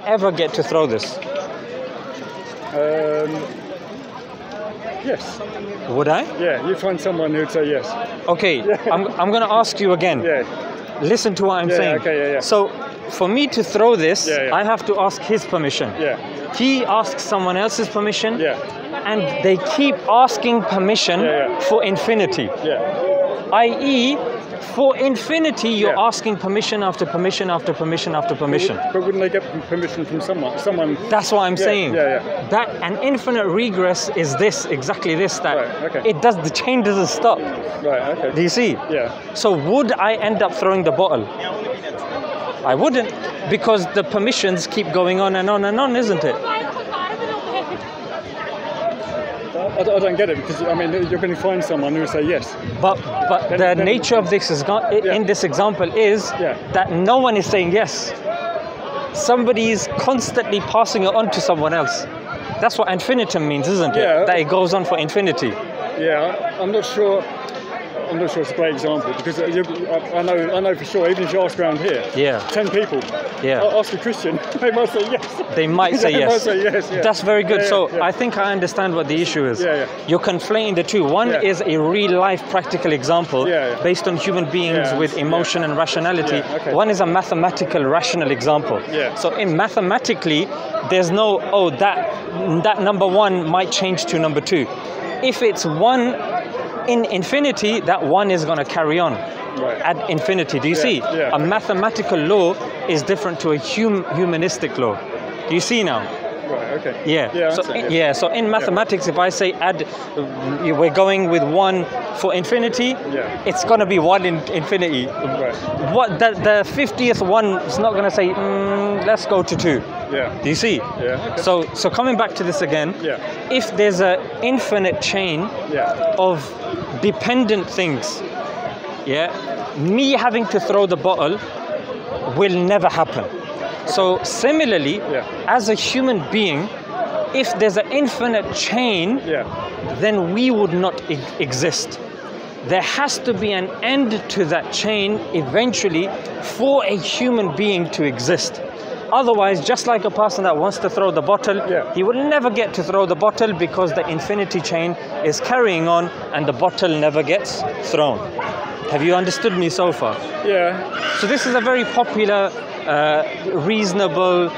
ever get to throw this? Yes. Would I? Yeah, you find someone who'd say yes. Okay, I'm going to ask you again. Yeah. Listen to what I'm saying. Okay, yeah. So, for me to throw this, I have to ask his permission. Yeah. He asks someone else's permission. Yeah. And they keep asking permission for infinity. Yeah. I.e., for infinity, you're asking permission after permission after permission after permission. But wouldn't they get permission from someone? That's what I'm saying. Yeah. That an infinite regress is this, exactly this. That the chain doesn't stop. Right. Okay. Do you see? Yeah. So would I end up throwing the bottle? I wouldn't, because the permissions keep going on and on and on, isn't it? I don't get it, because I mean you're going to find someone who will say yes. But the nature of this is in this example is that no one is saying yes. Somebody is constantly passing it on to someone else. That's what infinitum means, isn't it? That it goes on for infinity. Yeah, I'm not sure it's a great example, because I know for sure, even if you ask around here, 10 people, ask a Christian, they might say yes. They might say yes. They might say yes. Yeah. That's very good. I think I understand what the issue is. You're conflating the two. One is a real life practical example based on human beings with emotion and rationality. One is a mathematical rational example. So in mathematically, there's no, that number one might change to number two. If it's one in infinity, that one is going to carry on at infinity. Do you see? A mathematical law is different to a humanistic law. Do you see now? Right, okay. Yeah. So in mathematics, if I say we're going with one for infinity, it's going to be one in infinity. What the 50th one is not going to say, let's go to two. Do you see? So coming back to this again, if there's an infinite chain of dependent things, me having to throw the bottle will never happen. So similarly, as a human being, if there's an infinite chain, then we would not exist. There has to be an end to that chain eventually for a human being to exist. Otherwise, just like a person that wants to throw the bottle, he will never get to throw the bottle because the infinity chain is carrying on and the bottle never gets thrown. Have you understood me so far? Yeah. So this is a very popular, reasonable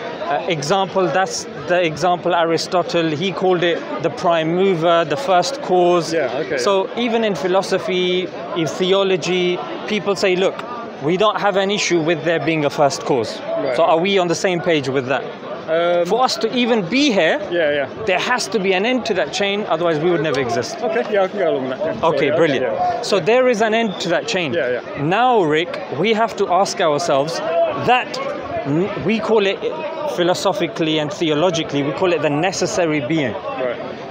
example. That's the example Aristotle, he called it the prime mover, the first cause. So even in philosophy, in theology, people say, look, we don't have an issue with there being a first cause. So are we on the same page with that? For us to even be here, there has to be an end to that chain, otherwise we would never exist. Okay, I can go along with that. Okay, brilliant. So there is an end to that chain. Now, Rick, we have to ask ourselves that we call it philosophically and theologically, we call it the necessary being.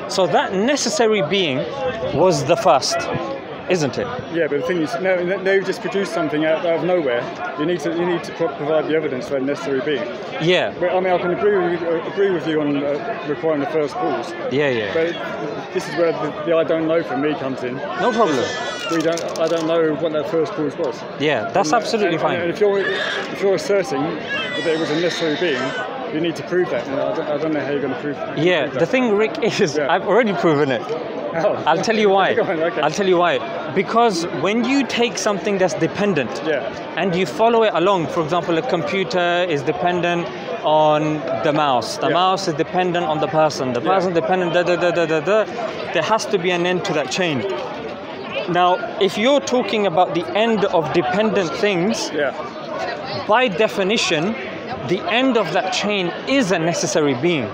So that necessary being was the first, isn't it? Yeah, but the thing is, now you've just produced something out of nowhere. You need to provide the evidence for a necessary being. But, I mean, I can agree with you on requiring the first cause. But this is where the I don't know from me comes in. No problem. I don't know what that first cause was. That's absolutely fine. And if you're asserting that it was a necessary being, you need to prove that. I don't know how you're going to prove that. The thing, Rick, is I've already proven it. I'll tell you why. I'll tell you why. Because when you take something that's dependent and you follow it along, for example, a computer is dependent on the mouse. The mouse is dependent on the person. The person dependent, there has to be an end to that chain. Now, if you're talking about the end of dependent things, by definition, the end of that chain is a necessary being.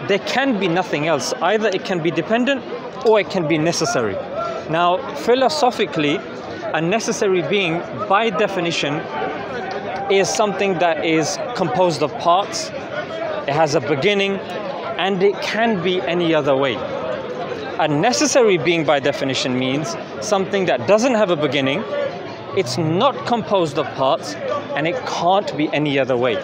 There can be nothing else. Either it can be dependent or it can be necessary. Now, philosophically, a necessary being, by definition, is something that is composed of parts. It has a beginning, and it can be any other way. A necessary being, by definition, means something that doesn't have a beginning, it's not composed of parts, and it can't be any other way.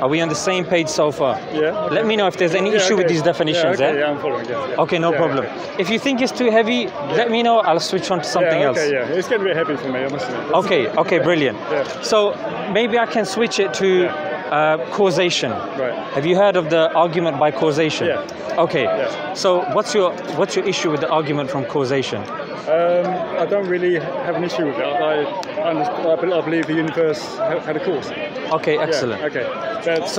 Are we on the same page so far? Let me know if there's any issue with these definitions. I'm following. Okay, no problem. If you think it's too heavy, let me know. I'll switch on to something else. It's getting a bit heavy for me, I must admit. Okay, brilliant. So maybe I can switch it to causation. Right. Have you heard of the argument by causation? Yeah. Okay. Yeah. So what's your issue with the argument from causation? I don't really have an issue with it. I believe the universe had a cause. Okay, excellent. Yeah, okay. That's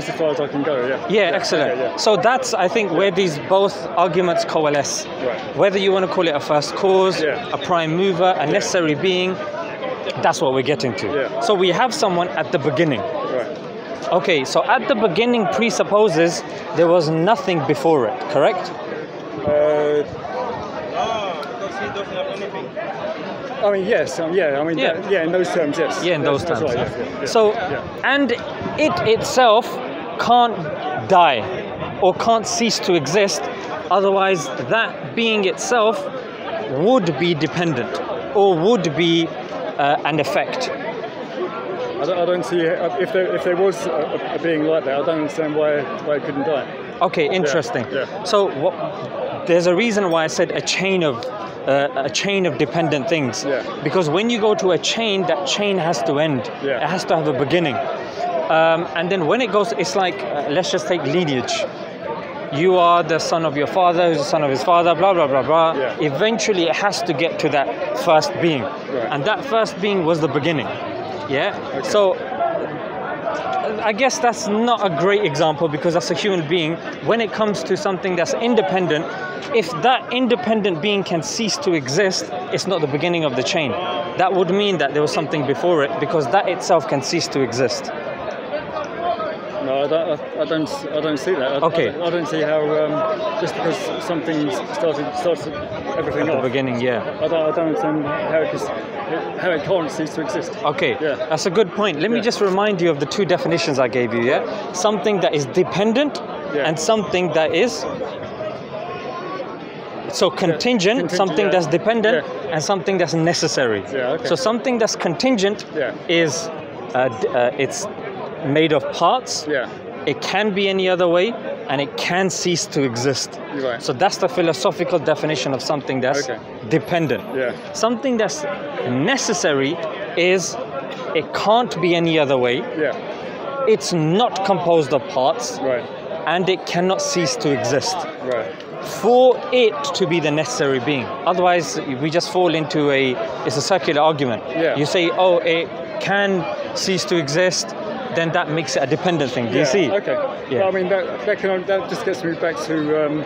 as far as I can go. Yeah. Yeah, excellent. Okay, yeah. So that's, I think, where these both arguments coalesce. Right. Whether you want to call it a first cause, a prime mover, a necessary being, that's what we're getting to. Yeah. So we have someone at the beginning. Right. Okay, so at the beginning presupposes there was nothing before it, correct? I mean, yes. In those terms, yes. Yeah, in those terms. Right, yeah. So, and it itself can't die or can't cease to exist. Otherwise, that being itself would be dependent or would be an effect. I don't see if there was a being like that. I don't understand why it couldn't die. Okay, interesting. Yeah. So there's a reason why I said a chain of dependent things. Yeah. Because when you go to a chain, that chain has to end. Yeah. It has to have a beginning. And then when it goes, it's like let's just take lineage. You are the son of your father, who's the son of his father, blah, blah, blah, blah. Yeah. Eventually, it has to get to that first being. Right. And that first being was the beginning. Yeah? Okay. So, I guess that's not a great example because as a human being, when it comes to something that's independent, if that independent being can cease to exist, it's not the beginning of the chain. That would mean that there was something before it because that itself can cease to exist. No, I don't see that. Okay. I don't see how just because something starts everything at off. The beginning, yeah. I don't understand how it can't cease to exist. Okay, yeah. That's a good point. Let me just remind you of the two definitions I gave you. Yeah, something that is dependent and something that is contingent, something that's dependent, and something that's necessary. Yeah, okay. So something that's contingent is it's made of parts. Yeah. It can be any other way, and it can cease to exist. Right. So that's the philosophical definition of something that's dependent. Yeah. Something that's necessary is it can't be any other way. Yeah. It's not composed of parts. Right. And it cannot cease to exist. Right. For it to be the necessary being. Otherwise, we just fall into it's a circular argument. Yeah. You say, oh, it can cease to exist, then that makes it a dependent thing. Do you see? Okay. Yeah. Well, I mean, that just gets me back to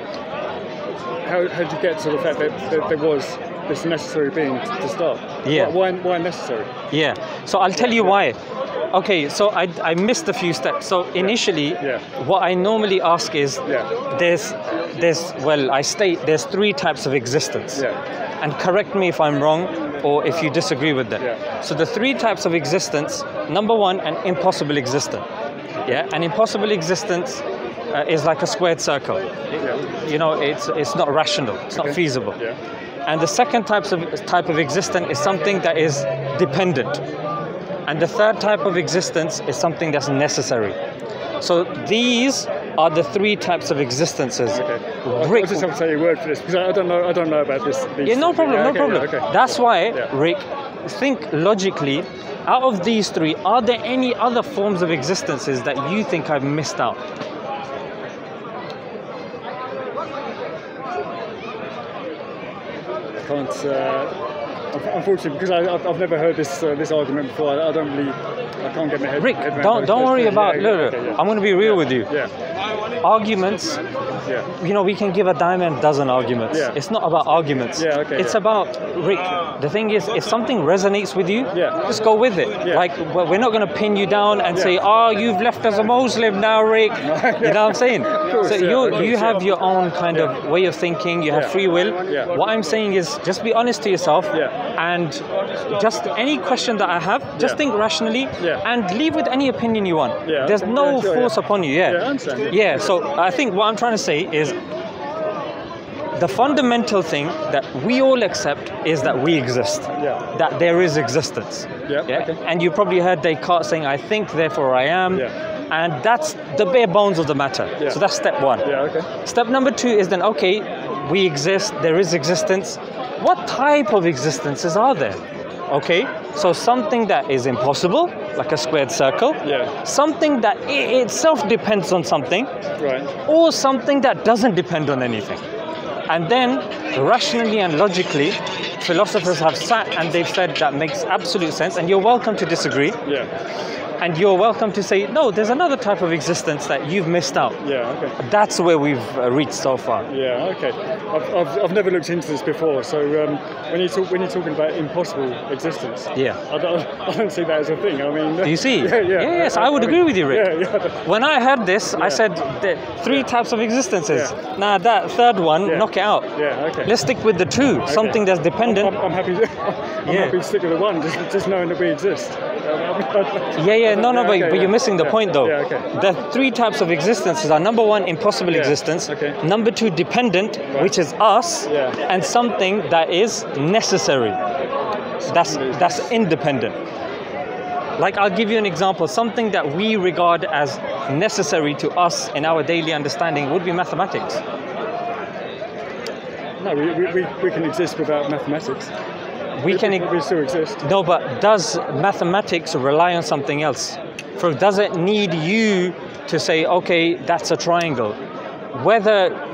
how did you get to the fact that there was this necessary being to start? Yeah. Why necessary? Yeah. So I'll tell you why. Okay, so I missed a few steps. So initially, what I normally ask is, I state there's three types of existence. Yeah. And correct me if I'm wrong or if you disagree with that. Yeah. So the three types of existence, number one, an impossible existence. Yeah, an impossible existence is like a squared circle. You know, it's not rational, it's not feasible. Yeah. And the second type of existence is something that is dependent. And the third type of existence is something that's necessary. So these are the three types of existences. Okay. Rick, I just have to say a word for this because I don't know about this. No problem. Yeah, okay. That's why, Rick, think logically. Out of these three, are there any other forms of existences that you think I've missed out? I can't. Unfortunately, because I've never heard this argument before, I can't get my head. Rick, don't worry about. Look, I'm going to be real with you. Yeah. Arguments. Yeah. You know, we can give a dime and a dozen arguments. Yeah. It's not about arguments. Yeah. Okay. It's about, Rick. The thing is, if something resonates with you, just go with it. Yeah. Like, we're not going to pin you down and say, "Oh, you've left as a Muslim now, Rick." You know what I'm saying? Course, so you have your own kind of way of thinking. You have free will. Yeah. What I'm saying is, just be honest to yourself. And just any question that I have, just think rationally and leave with any opinion you want. Yeah, There's no force upon you. I understand. Yeah, so I think what I'm trying to say is the fundamental thing that we all accept is that we exist. Yeah. That there is existence. Yeah. Okay. And you probably heard Descartes saying, I think, therefore I am. Yeah. And that's the bare bones of the matter. Yeah. So that's step one. Yeah, okay. Step number two is then, okay, we exist, there is existence. What type of existences are there? Okay, so something that is impossible, like a squared circle, something that itself depends on something, or something that doesn't depend on anything. And then, rationally and logically, philosophers have sat and they've said that makes absolute sense, and you're welcome to disagree. And you're welcome to say, no, there's another type of existence that you've missed out. That's where we've reached so far. I've never looked into this before. So when you're talking about impossible existence, I don't see that as a thing. I mean, do you see? Yes, I would agree with you, Rick. When I heard this, I said three types of existences. Now that third one, knock it out. Let's stick with the two. Something that's dependent. I'm happy. I'm happy to stick with the one, just knowing that we exist. No, but you're missing the point though. The three types of existences are: number one, impossible existence; number two, dependent, which is us; and something that is necessary. That's independent. Like, I'll give you an example. Something that we regard as necessary to us in our daily understanding would be mathematics. No, we can exist without mathematics. We still exist. No, but does mathematics rely on something else? Does it need you to say, okay, that's a triangle?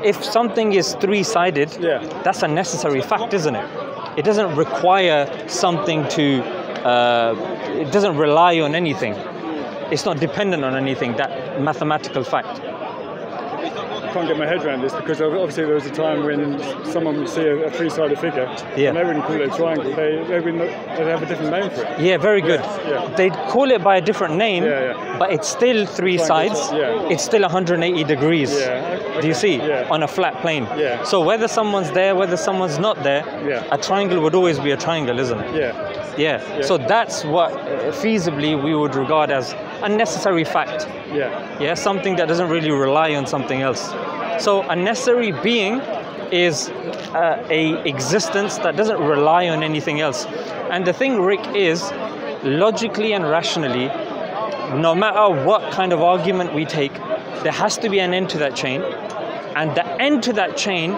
If something is three-sided, that's a necessary fact, isn't it? It doesn't require something to, it doesn't rely on anything. It's not dependent on anything, that mathematical fact. I can't get my head around this, because obviously there was a time when someone would see a three-sided figure and they wouldn't call it a triangle. They'd have a different name for it. Yeah, very good. They'd call it by a different name, but it's still three sides. It's still 180 degrees. Do you see? On a flat plane. So whether someone's there, whether someone's not there, a triangle would always be a triangle, isn't it? So that's what feasibly we would regard as a necessary fact. Something that doesn't really rely on something else. So a necessary being is a existence that doesn't rely on anything else. And the thing, Rick, is logically and rationally, no matter what kind of argument we take, there has to be an end to that chain. And the end to that chain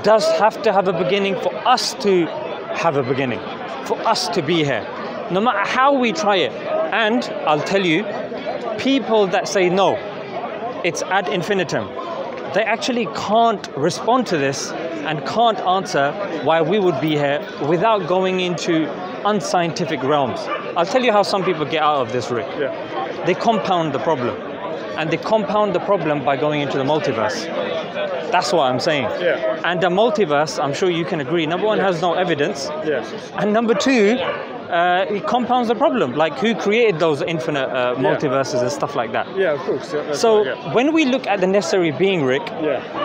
does have to have a beginning for us to have a beginning, for us to be here, no matter how we try it. And I'll tell you, people that say no, it's ad infinitum, they actually can't respond to this and can't answer why we would be here without going into unscientific realms. I'll tell you how some people get out of this, Rick. They compound the problem. And they compound the problem by going into the multiverse. That's what I'm saying. And the multiverse, I'm sure you can agree, number one, has no evidence. And number two, it compounds the problem. Like, who created those infinite multiverses and stuff like that? Of course. When we look at the necessary being, Rick,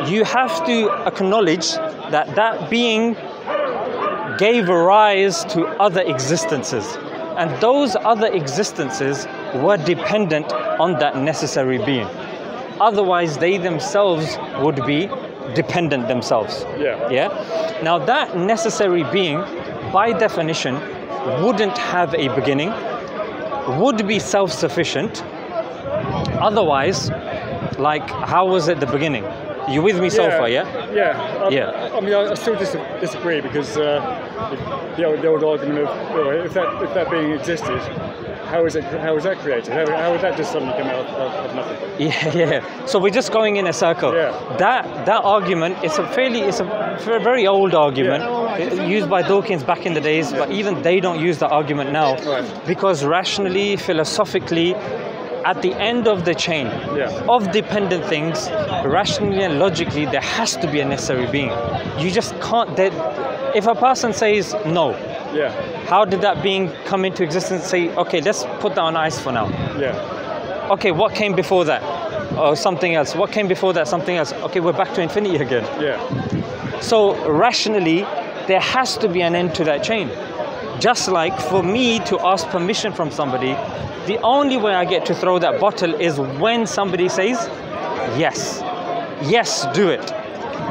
you have to acknowledge that that being gave rise to other existences. And those other existences were dependent on that necessary being. Otherwise, they themselves would be dependent themselves. Now, that necessary being, by definition, wouldn't have a beginning, would be self-sufficient. Otherwise, like, how was it the beginning? You with me so far, I mean, I still disagree, because the old argument of, if that being existed, how is that created? How would that just suddenly come out of nothing? So we're just going in a circle. That argument is a very old argument, used by Dawkins back in the days, but even they don't use the argument now, because rationally, philosophically, at the end of the chain of dependent things, rationally and logically, there has to be a necessary being. You just can't. If a person says no, how did that being come into existence? Say, okay, let's put that on ice for now. Okay, what came before that? Or something else. What came before that? Something else. Okay, we're back to infinity again. So rationally, there has to be an end to that chain. Just like for me to ask permission from somebody, the only way I get to throw that bottle is when somebody says, yes, do it.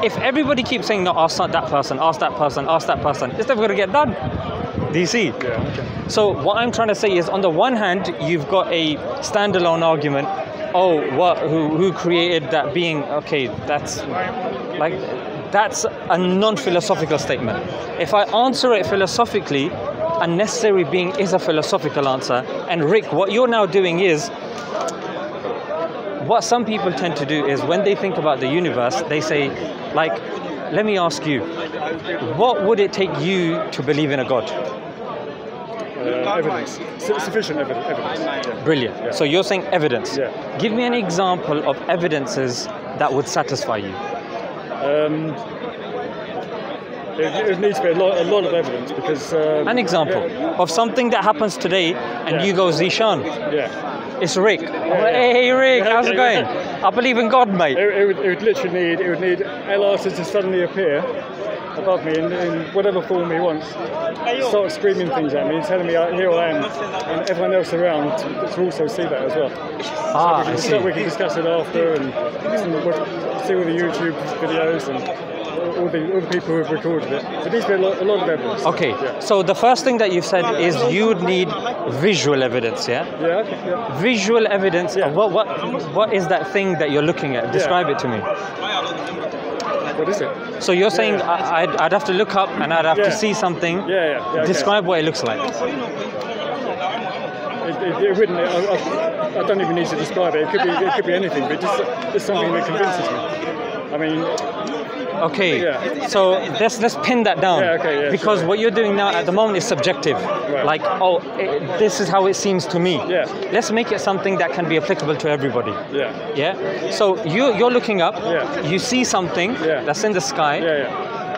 If everybody keeps saying, no, ask that person, ask that person, ask that person, it's never going to get done. Do you see? So what I'm trying to say is, on the one hand, you've got a standalone argument. Oh, who created that being? Okay, that's a non-philosophical statement. If I answer it philosophically, unnecessary being is a philosophical answer. And Rick, what you're now doing is, what some people tend to do is when they think about the universe, they say, like, let me ask you, what would it take you to believe in a God? Evidence. Sufficient evidence. Yeah. Brilliant. Yeah. So you're saying evidence. Yeah. Give me an example of evidences that would satisfy you. It needs to be a lot of evidence because... an example of something that happens today and you go, Zishan. Yeah. It's Rick. Hey Rick, how's it going? I believe in God, mate. It would literally need Allah to suddenly appear above me in whatever form he wants, start screaming things at me, telling me here I am, and everyone else around to also see that as well. So we can discuss it after and see all the YouTube videos and all the people who have recorded it. There needs to be a lot of evidence. Okay, so the first thing that you've said is you would need visual evidence, yeah? Yeah, okay, yeah. Visual evidence, what is that thing that you're looking at? Describe it to me. What is it? So you're saying I'd have to look up and I'd have to see something. Okay. Describe what it looks like. It wouldn't. I don't even need to describe it. It could be anything, but just something that convinces me. I mean. Okay. So let's pin that down. Because what you're doing now at the moment is subjective. Right. Like, this is how it seems to me. Yeah. Let's make it something that can be applicable to everybody. Yeah. So you're looking up. Yeah. You see something that's in the sky.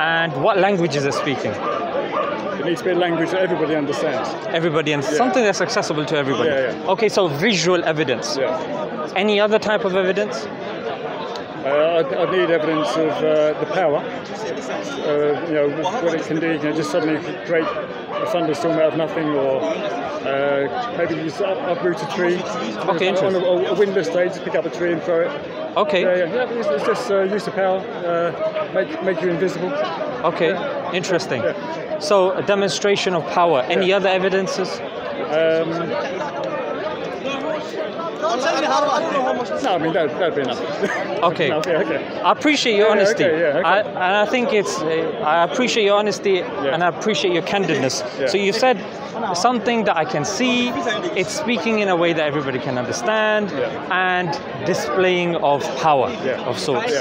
And what language is it speaking? It needs to be a language that everybody understands. Everybody, and something that's accessible to everybody. Okay, so visual evidence. Any other type of evidence? I'd need evidence of the power, what it can do. Just suddenly create a thunderstorm out of nothing, or maybe you uproot a tree. Okay, interesting. On a windless day, just pick up a tree and throw it. Okay. It's just use of power, make you invisible. Okay, interesting. So a demonstration of power. Any other evidences? No, I mean that'd be enough. Okay. I appreciate your honesty. I think I appreciate your honesty and I appreciate your candidness. So you said something that I can see. It's speaking in a way that everybody can understand and displaying of power of sorts.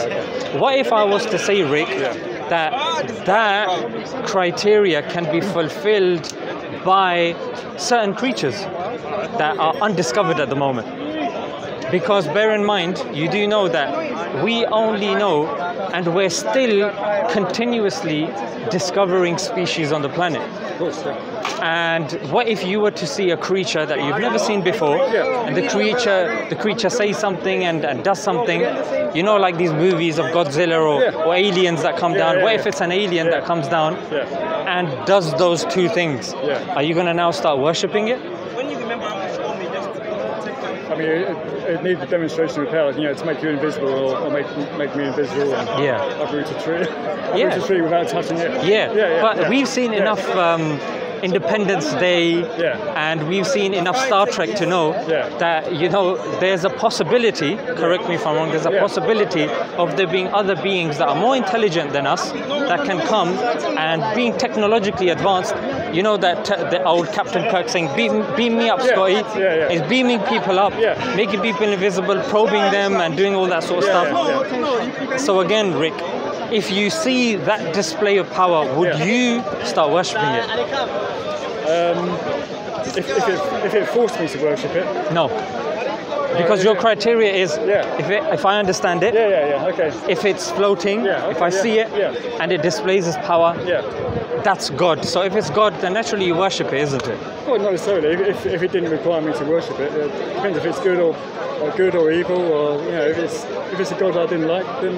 What if I was to say, Rick, that criteria can be fulfilled by certain creatures that are undiscovered at the moment? Because bear in mind, you do know that we only know, and we're still continuously discovering species on the planet. And what if you were to see a creature that you've never seen before, and the creature says something and does something, you know, like these movies of Godzilla or aliens that come down. What if it's an alien that comes down and does those two things? Are you going to now start worshipping it? I mean, it needs a demonstration of power, to make you invisible or make me invisible and uproot a tree. Uproot a tree without touching it. But we've seen enough Independence Day and we've seen enough Star Trek to know that, there's a possibility, correct me if I'm wrong, there's a possibility of there being other beings that are more intelligent than us that can come and being technologically advanced. You know that the old Captain Kirk saying, beam me up, Scotty. Is beaming people up, making people invisible, probing them and doing all that sort of stuff. So again, Rick, if you see that display of power, would you start worshipping it? If it forced me to worship it? No. Because your criteria is, if I understand it, if it's floating, if I see it, and it displays its power, that's God. So if it's God, then naturally you worship it, isn't it? Well, not necessarily. If it didn't require me to worship it, it depends if it's good or evil, or if it's a God I didn't like, then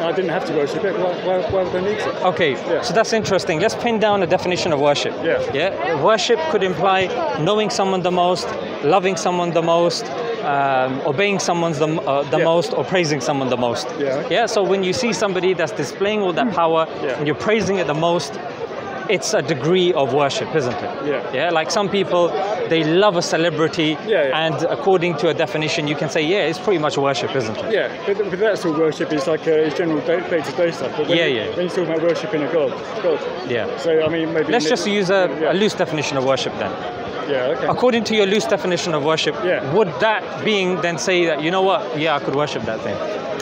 I didn't have to worship it. Why would I need to? Okay, so that's interesting. Let's pin down a definition of worship. Worship could imply knowing someone the most, loving someone the most, obeying someone the most, or praising someone the most. So when you see somebody that's displaying all that power and you're praising it the most, it's a degree of worship, isn't it? Yeah. Yeah, like some people, they love a celebrity, and according to a definition, you can say, yeah, it's pretty much worship, isn't it? Yeah, but that's all worship. It's like general day-to-day stuff. But when when you talk about worshipping a God. Yeah. So I mean, maybe let's just use a loose definition of worship then. Yeah. Okay. According to your loose definition of worship, would that being then say that, you know what? Yeah, I could worship that thing.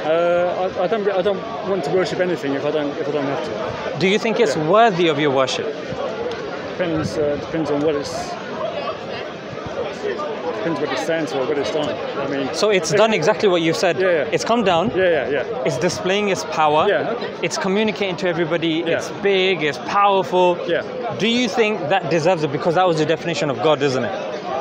I don't want to worship anything if I don't have to. Do you think it's worthy of your worship? Depends on what it's. Depends what it stands for, what it's done. I mean. So it's done exactly what you said. Yeah. It's come down. Yeah. It's displaying its power. Yeah. Okay. It's communicating to everybody. Yeah. It's big. It's powerful. Yeah. Do you think that deserves it? Because that was the definition of God, isn't it?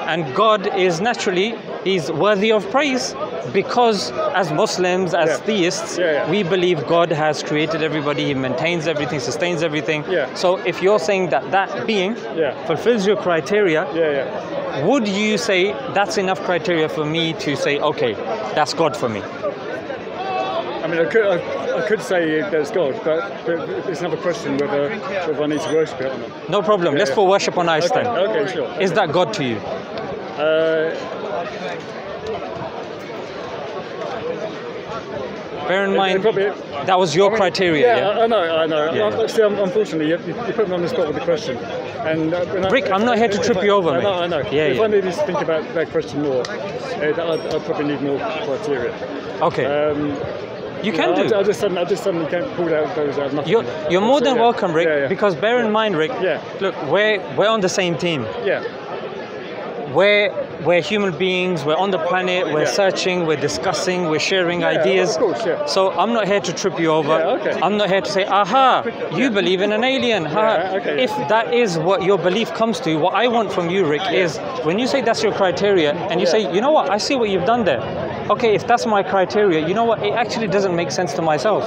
And God is naturally, he's worthy of praise. Because as Muslims, as theists, we believe God has created everybody, he maintains everything, sustains everything. Yeah. So if you're saying that that being fulfills your criteria, would you say that's enough criteria for me to say, okay, that's God for me? I mean, I could say there's God, but it's another question whether I need to worship it or not. No problem. Let's put worship on ice then. Okay, sure. Is that God to you? Bear in mind, that was your criteria. I know. Yeah. See, unfortunately, you put me on the spot with the question. And Rick, I'm not here to trip you over, mate. I know. If I needed to think about that question more, I'd probably need more criteria. Okay. You can do. I just suddenly can't pull out those out of nothing. You're more than welcome, Rick. Because bear in mind, Rick. Look, we're on the same team. Yeah. We're human beings, we're on the planet, we're searching, we're discussing, we're sharing ideas. Of course, So I'm not here to trip you over. I'm not here to say, aha, you believe in an alien. If that is what your belief comes to, what I want from you, Rick, is when you say that's your criteria, and you say, you know what, I see what you've done there. Okay, if that's my criteria, you know what, it actually doesn't make sense to myself.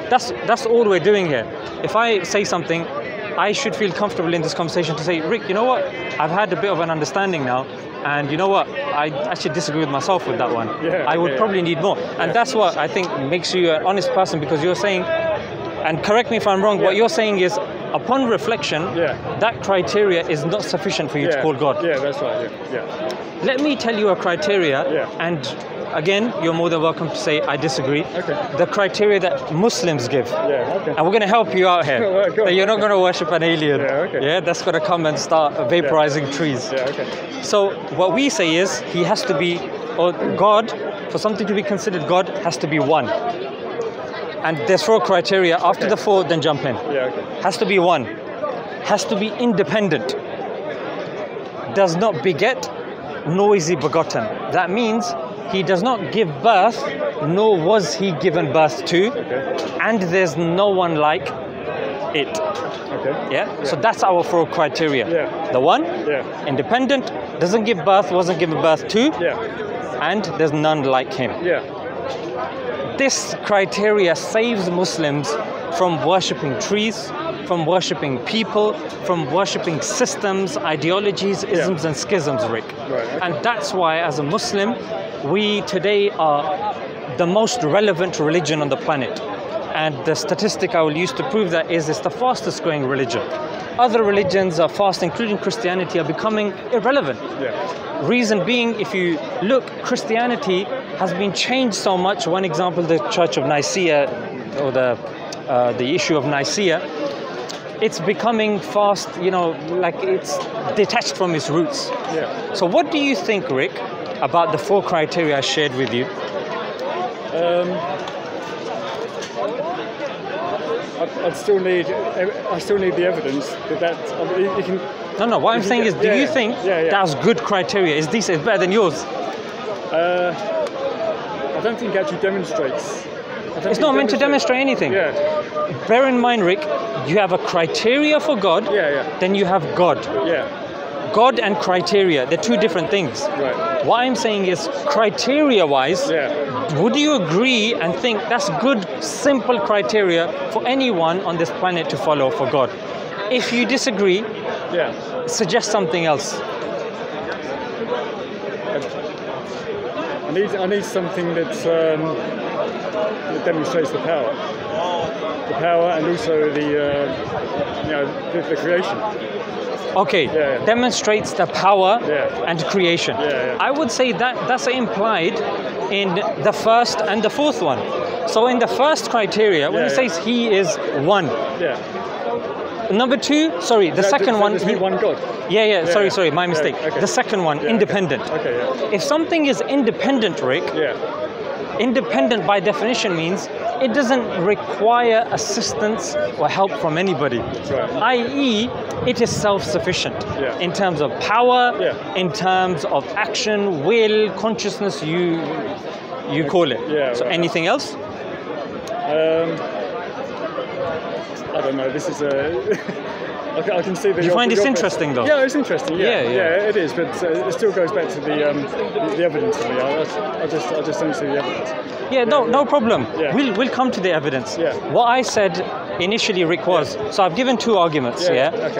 That's all we're doing here. If I say something, I should feel comfortable in this conversation to say, Rick, you know what? I've had a bit of an understanding now, and you know what? I actually disagree with myself with that one. I would probably need more. And that's what I think makes you an honest person, because you're saying, and correct me if I'm wrong, what you're saying is, upon reflection, that criteria is not sufficient for you to call God. Yeah, that's right. Let me tell you a criteria, and again, you're more than welcome to say, I disagree. The criteria that Muslims give. And we're going to help you out here. That you're not going to worship an alien. That's going to come and start vaporizing trees. So what we say is, he has to be, or God, for something to be considered God, has to be one. And there's 4 criteria. After the 4, then jump in. Has to be one. Has to be independent. Does not beget, nor is he begotten. That means he does not give birth, nor was he given birth to, and there's no one like it. So that's our 4 criteria. The one, independent, doesn't give birth, wasn't given birth to, and there's none like him. This criteria saves Muslims from worshipping trees, from worshipping people, from worshipping systems, ideologies, isms and schisms, Rick. And that's why, as a Muslim, we today are the most relevant religion on the planet. And the statistic I will use to prove that is it's the fastest growing religion. Other religions are fast, including Christianity, are becoming irrelevant. Reason being, if you look, Christianity has been changed so much. One example, the Church of Nicaea, or the issue of Nicaea, it's becoming fast, like it's detached from its roots. So what do you think, Rick, about the 4 criteria I shared with you? I still need the evidence that you can. No. What I'm saying is, do you think that's good criteria? Is this better than yours? I don't think it actually demonstrates. It's not meant to demonstrate anything. Bear in mind, Rick, you have a criteria for God. Then you have God. God and criteria, they're 2 different things. What I'm saying is, criteria-wise, would you agree and think that's good, simple criteria for anyone on this planet to follow for God? If you disagree, suggest something else. I need something that demonstrates the power. the power and also the creation. Okay, demonstrates the power and creation. I would say that's implied in the first and the fourth one. So in the first criteria, when it says he is one. Number two, sorry, the second one. He one God. Sorry, my mistake. Okay. The second one, independent. If something is independent, Rick, independent by definition means it doesn't require assistance or help from anybody. I.e., it is self-sufficient in terms of power, in terms of action, will, consciousness, you call it. So anything else? I don't know. This is I can see that. You find this interesting, though? Yeah, it's interesting. Yeah, it is. But it still goes back to the evidence for me. I just don't see the evidence. No problem. We'll come to the evidence. What I said initially, Rick, was so I've given two arguments.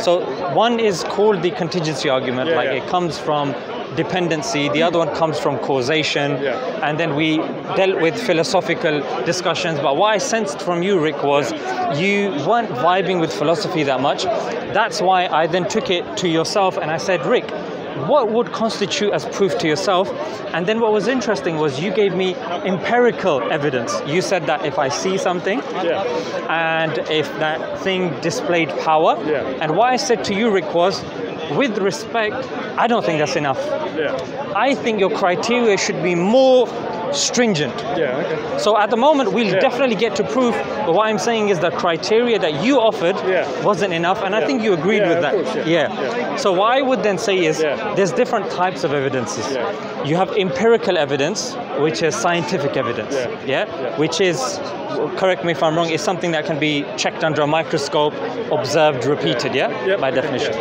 So one is called the contingency argument. It comes from dependency, the other one comes from causation, and then we dealt with philosophical discussions. But what I sensed from you, Rick, was you weren't vibing with philosophy that much. That's why I then took it to yourself and I said, Rick, what would constitute as proof to yourself? And then what was interesting was you gave me empirical evidence. You said that if I see something and if that thing displayed power, and what I said to you, Rick, was, with respect, I don't think that's enough. I think your criteria should be more stringent. So at the moment, we'll definitely get to proof, but what I'm saying is the criteria that you offered wasn't enough, and I think you agreed with that. Course, So what I would then say is there's different types of evidences. You have empirical evidence, which is scientific evidence. Which is, correct me if I'm wrong, is something that can be checked under a microscope, observed, repeated, by definition.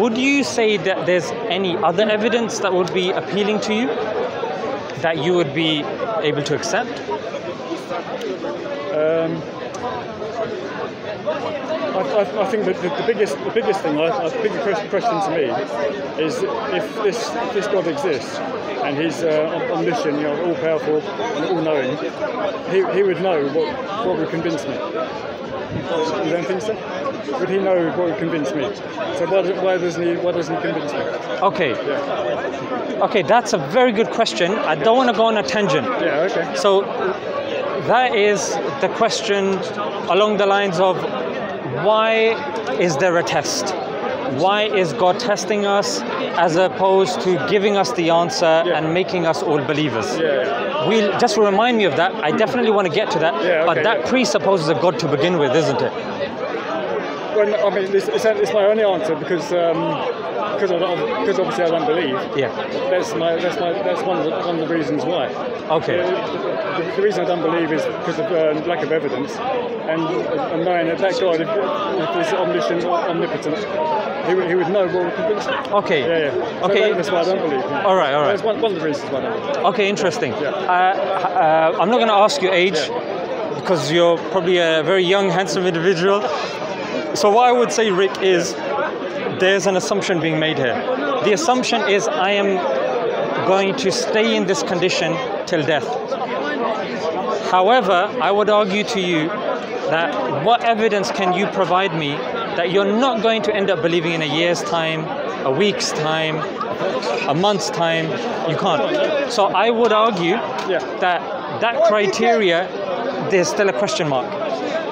Would you say that there's any other evidence that would be appealing to you, that you would be able to accept? I think that the biggest thing, the biggest question to me is if this God exists and he's omniscient, all-powerful and all-knowing, he would know what would convince me. You don't think so? Would he know what would convince me? So why doesn't he convince me? Okay, that's a very good question. I don't want to go on a tangent. So that is the question along the lines of, why is there a test? Why is God testing us as opposed to giving us the answer and making us all believers? We'll just remind me of that. I definitely want to get to that, but that presupposes a God to begin with, isn't it? Well, I mean, it's my only answer because obviously I don't believe. That's one of the reasons why. The reason I don't believe is because of lack of evidence, and knowing that God, if he's omniscient, omnipotent, he would know what would convince me. That's why I don't believe. All right. That's one of the reasons why I don't believe. Okay, interesting. I'm not going to ask your age because you're probably a very young, handsome individual. So what I would say, Rick, is there's an assumption being made here. The assumption is I am going to stay in this condition till death. However, I would argue to you that what evidence can you provide me that you're not going to end up believing in a year's time, a week's time, a month's time? You can't. So I would argue that criteria, there's still a question mark.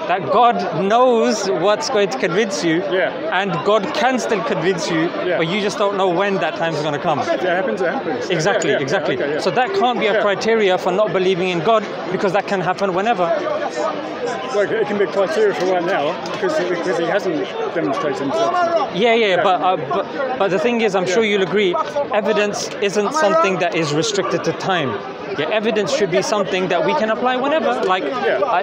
That God knows what's going to convince you, and God can still convince you, but you just don't know when that time is going to come. It happens. Exactly. So that can't be a criteria for not believing in God, because that can happen whenever. Well, it can be a criteria for right now, because he hasn't demonstrated himself. But the thing is, I'm sure you'll agree, evidence isn't something that is restricted to time. Evidence should be something that we can apply whenever.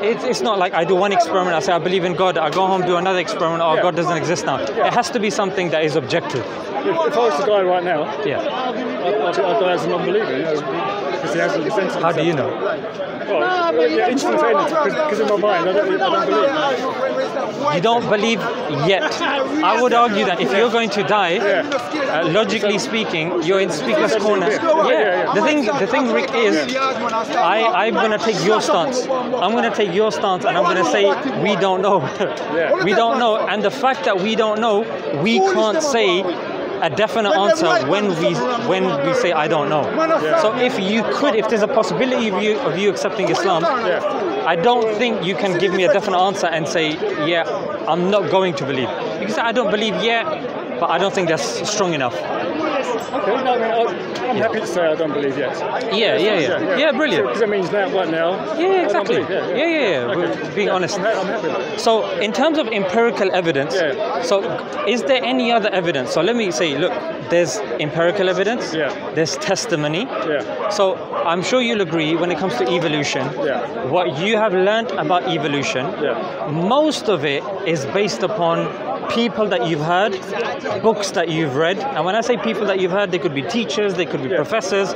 It's not like I do one experiment, I say I believe in God, I go home, do another experiment, God doesn't exist now. It has to be something that is objective. If I was to die right now, I'd die as a non-believer. because he hasn't consented. How do you know? Well, yeah, instantaneous, because in my mind, I don't believe. You don't believe yet. I would argue that if you're going to die, logically speaking, you're in speaker's corner. Yeah. The thing, Rick, is I'm going to take your stance. I'm going to take your stance, and I'm going to say we don't know. We don't know, and the fact that we don't know, we can't say a definite answer when we say I don't know. So if there's a possibility of you accepting Islam, I don't think you can give me a definite answer and say, yeah, I'm not going to believe. You can say I don't believe yet, but I don't think that's strong enough. Okay, no, I'm happy to say I don't believe yet. Yeah, brilliant. Because it means now, right now. Yeah, exactly. Yeah. Okay. Being honest. I'm happy with it. So, in terms of empirical evidence, so is there any other evidence? So let me say, look, there's empirical evidence. There's testimony. So I'm sure you'll agree when it comes to evolution. What you have learned about evolution, most of it is based upon people that you've heard, books that you've read. And when I say people that you've heard, they could be teachers, they could be professors.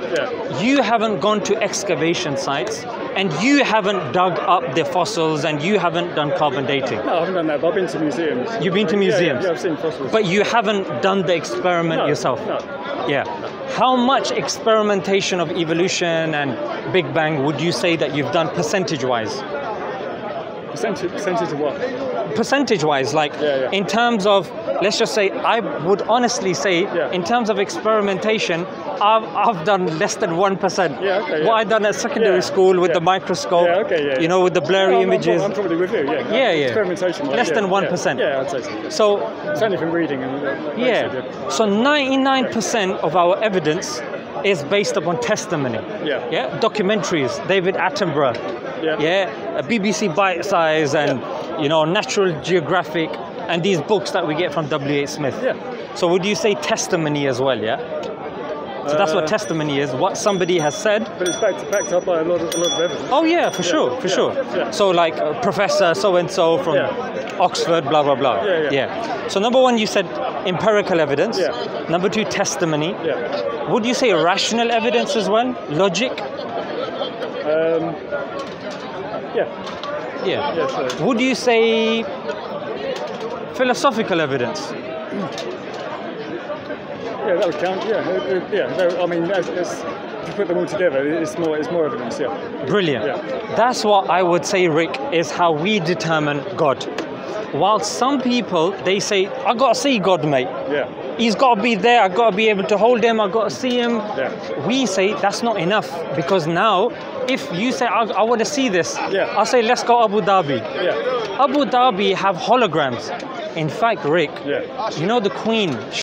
You haven't gone to excavation sites, and you haven't dug up the fossils, and you haven't done carbon dating. No, I haven't done that, but I've been to museums. You've been to museums? Yeah, I've seen fossils. But you haven't done the experiment yourself? No. Yeah. How much experimentation of evolution and Big Bang would you say that you've done percentage-wise? Percentage of what? Percentage-wise, like in terms of, let's just say, I would honestly say, in terms of experimentation, I've done less than 1%. What I done at secondary school with the microscope, you know, with the blurry images. I'm probably with you. Experimentation. Less than 1%. Yeah, I'd say so. So it's only from reading. So 99% of our evidence is based upon testimony. Documentaries, David Attenborough. BBC Bite Size, and Natural Geographic, and these books that we get from W.H. Smith. So would you say testimony as well? So that's what testimony is, what somebody has said. But it's backed up by a lot of evidence. Oh yeah, for sure. So like Professor so-and-so from Oxford, blah, blah, blah. So number one, you said empirical evidence. Number two, testimony. Would you say rational evidence as well? Logic? Sure. Would you say philosophical evidence? Yeah, that would count. I mean, if you put them all together, it's more evidence. Brilliant. That's what I would say, Rick, is how we determine God. While some people, they say, I gotta see God, mate. He's got to be there. I've got to be able to hold him. I've got to see him. We say that's not enough, because now, if you say, I want to see this, I'll say, let's go Abu Dhabi. Abu Dhabi have holograms. In fact, Rick, you know the Queen,